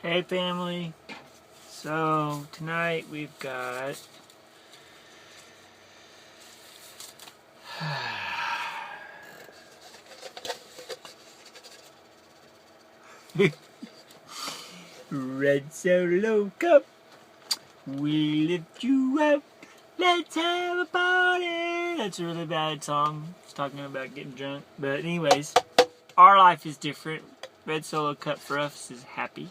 Hey family, so tonight we've got Red Solo Cup, we lift you up, let's have a party. That's a really bad song, it's talking about getting drunk, but anyways, our life is different. Red Solo Cup for us is happy.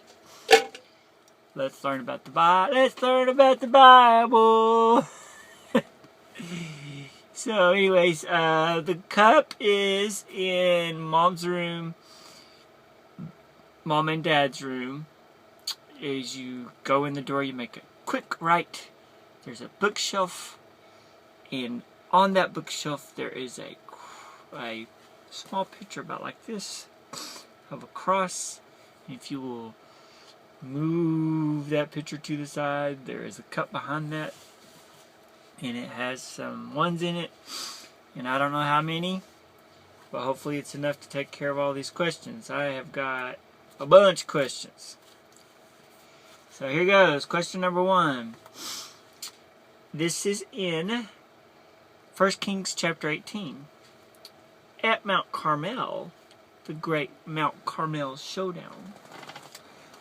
Let's learn about the Bible. So anyways, the cup is in Mom's room, Mom and Dad's room. As you go in the door, you make a quick right. There's a bookshelf, and on that bookshelf there is a small picture about like this of a cross. And if you will move that picture to the side, there is a cup behind that, and it has some ones in it, and I don't know how many, but hopefully it's enough to take care of all these questions. I have got a bunch of questions. So here goes. Question number 1. This is in 1 Kings chapter 18. At Mount Carmel, the great Mount Carmel showdown,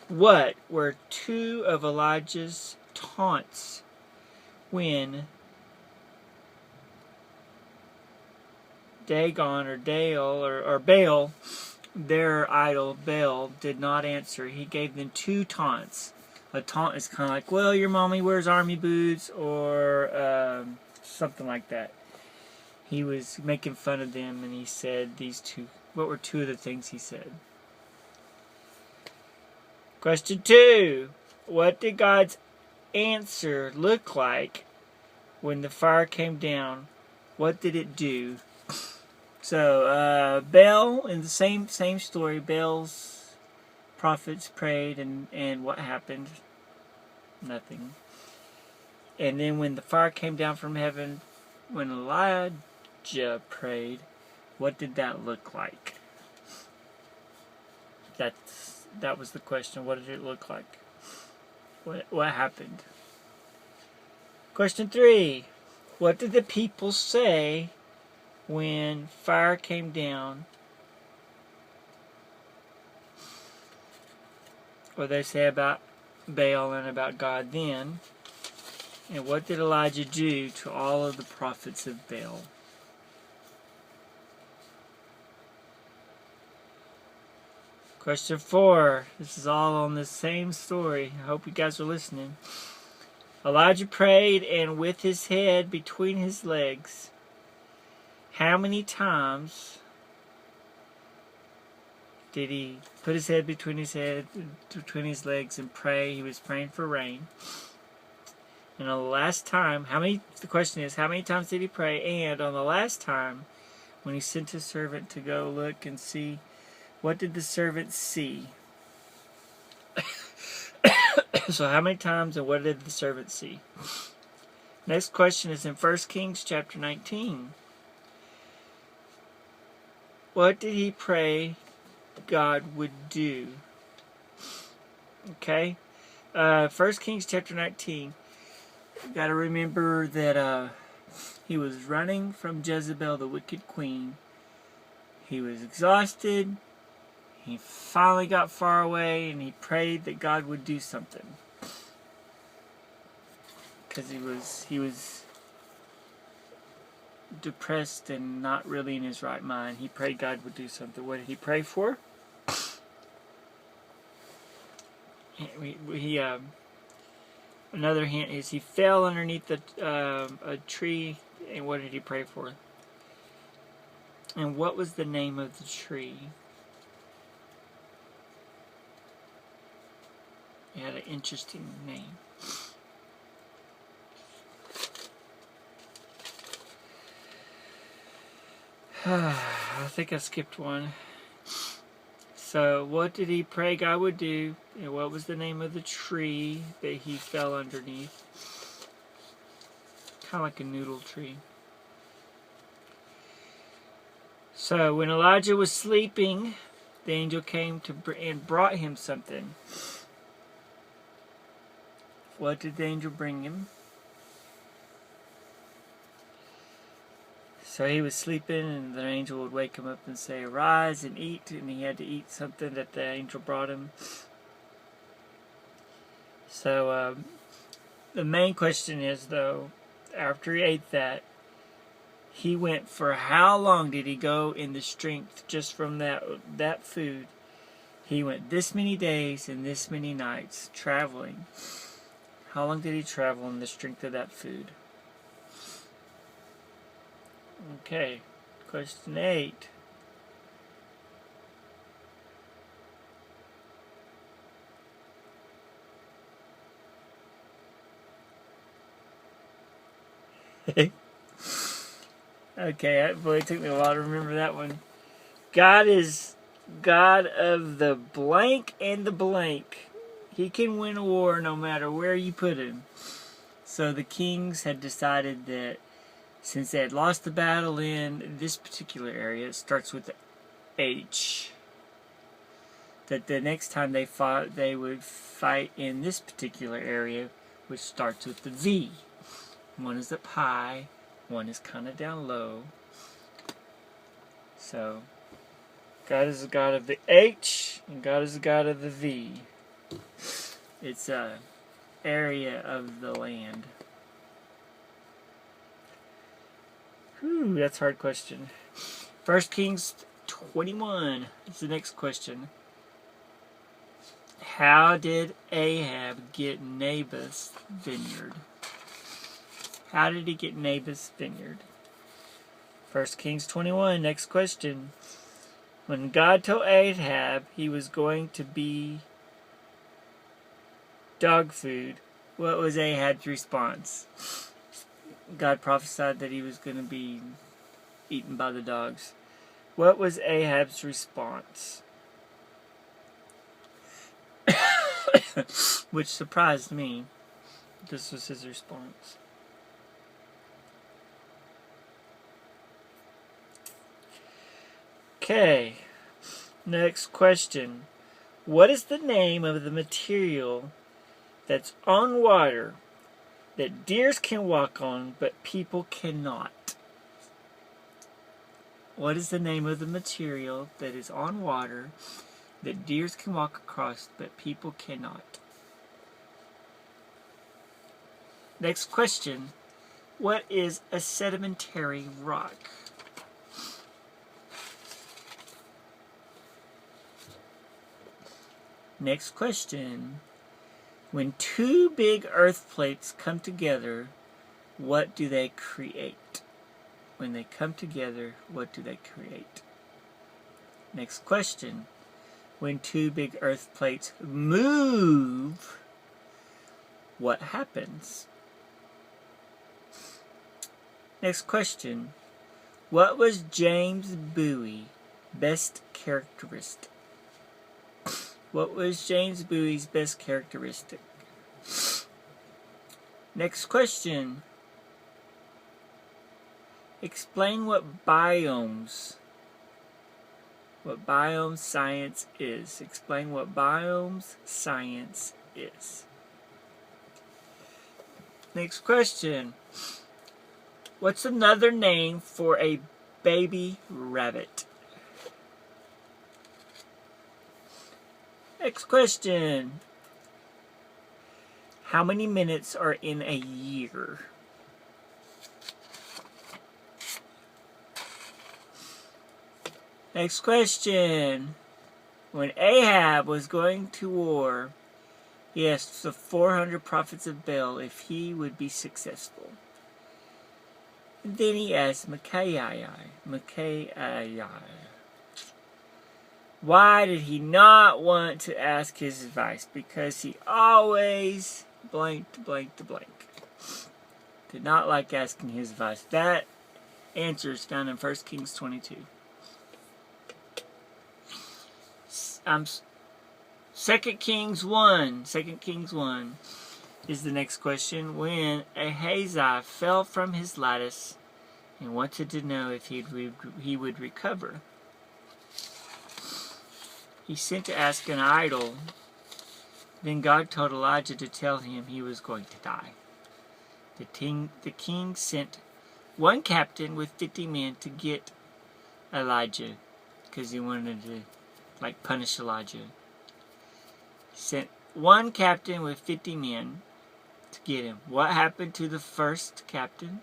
what were 2 of Elijah's taunts when Dagon or Dale or Baal, their idol Baal, did not answer? He gave them 2 taunts. A taunt is kind of like, well, your mommy wears army boots, or something like that. He was making fun of them, and he said these 2. What were 2 of the things he said? Question 2. What did God's answer look like when the fire came down? What did it do? So, Baal, in the same story, Baal's prophets prayed, and what happened? Nothing. And then when the fire came down from heaven, when Elijah prayed, what did that look like? That was the question. What did it look like? What happened? Question 3. What did the people say when fire came down? What did they say about Baal and about God then? And what did Elijah do to all of the prophets of Baal? Question 4. This is all on the same story. I hope you guys are listening. Elijah prayed, and with his head between his legs. How many times did he put his head between his legs and pray? He was praying for rain. And on the last time, the question is, how many times did he pray? And on the last time, when he sent his servant to go look and see, what did the servant see? So how many times and what did the servant see? Next question is in 1 Kings chapter 19. What did he pray God would do? Okay. 1 Kings chapter 19. You got to remember that he was running from Jezebel, the wicked queen. He was exhausted. He finally got far away, and he prayed that God would do something. Because he was depressed and not really in his right mind. He prayed God would do something. What did he pray for? Another hint is he fell underneath a tree, and what did he pray for? And what was the name of the tree? It had an interesting name. I think I skipped one. So, what did he pray God would do? And what was the name of the tree that he fell underneath? Kind of like a noodle tree. So, when Elijah was sleeping, the angel came and brought him something. What did the angel bring him? So he was sleeping, and the angel would wake him up and say, "Arise and eat," and he had to eat something that the angel brought him. So the main question is, though, after he ate that, he went for how long did he go in the strength just from that food? He went this many days and this many nights traveling. How long did he travel in the strength of that food? Okay, question 8. Okay, boy, it took me a while to remember that one. God is God of the blank and the blank. He can win a war no matter where you put him. So the kings had decided that since they had lost the battle in this particular area, it starts with the H, that the next time they fought, they would fight in this particular area, which starts with the V. One is up high, one is kind of down low. So, God is the God of the H, and God is the God of the V. It's a area of the land. Whew, that's a hard question. 1 Kings 21 is the next question. How did Ahab get Naboth's vineyard? How did he get Naboth's vineyard? 1 Kings 21, next question. When God told Ahab he was going to be dog food, what was Ahab's response? God prophesied that he was going to be eaten by the dogs. What was Ahab's response? Which surprised me. This was his response. Okay, next question. What is the name of the material that's on water that deers can walk on but people cannot? What is the name of the material that is on water that deers can walk across but people cannot? Next question. What is a sedimentary rock? Next question. When two big earth plates come together, what do they create? When they come together, what do they create? Next question. When two big earth plates move, what happens? Next question. What was James Bowie's best characteristic? What was James Bowie's best characteristic? Next question. Explain what biomes science is. Explain what biomes science is. Next question. What's another name for a baby rabbit? Next question. How many minutes are in a year? Next question. When Ahab was going to war, he asked the 400 prophets of Baal if he would be successful. And then he asked Micaiah. Why did he not want to ask his advice? Because he always blanked. Did not like asking his advice. That answer is found in 1 Kings 22. 2 Kings 1. 2 Kings 1 is the next question. When Ahaziah fell from his lattice and wanted to know if he would recover, he sent to ask an idol Then God told Elijah to tell him he was going to die. The king sent one captain with 50 men to get Elijah, because he wanted to, punish Elijah. He sent one captain with 50 men to get him. What happened to the first captain?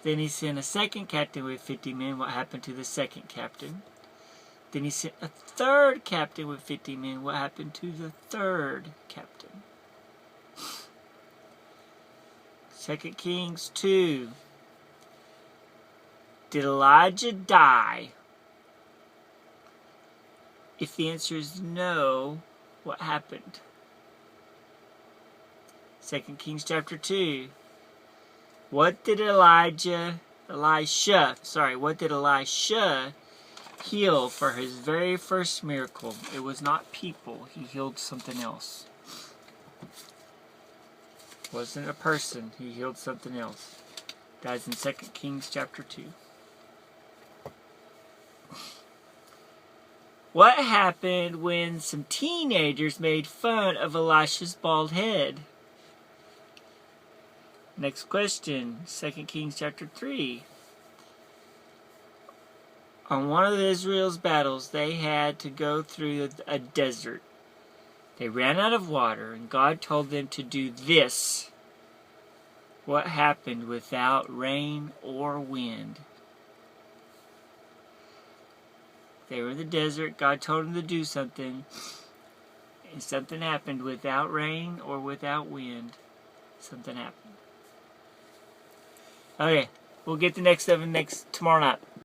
Then he sent a second captain with 50 men. What happened to the second captain? Then he sent a third captain with 50 men. What happened to the third captain? 2 Kings 2. Did Elijah die? If the answer is no, what happened? 2 Kings chapter 2. What did Elisha heal for his very first miracle? It was not people. He healed something else. It wasn't a person. He healed something else. That's in 2 Kings chapter 2. What happened when some teenagers made fun of Elisha's bald head? Next question, 2 Kings chapter 3. On one of Israel's battles, they had to go through a desert. They ran out of water, and God told them to do this. What happened without rain or wind? They were in the desert. God told them to do something. And something happened without rain or without wind. Something happened. Okay, we'll get the next 7 tomorrow night.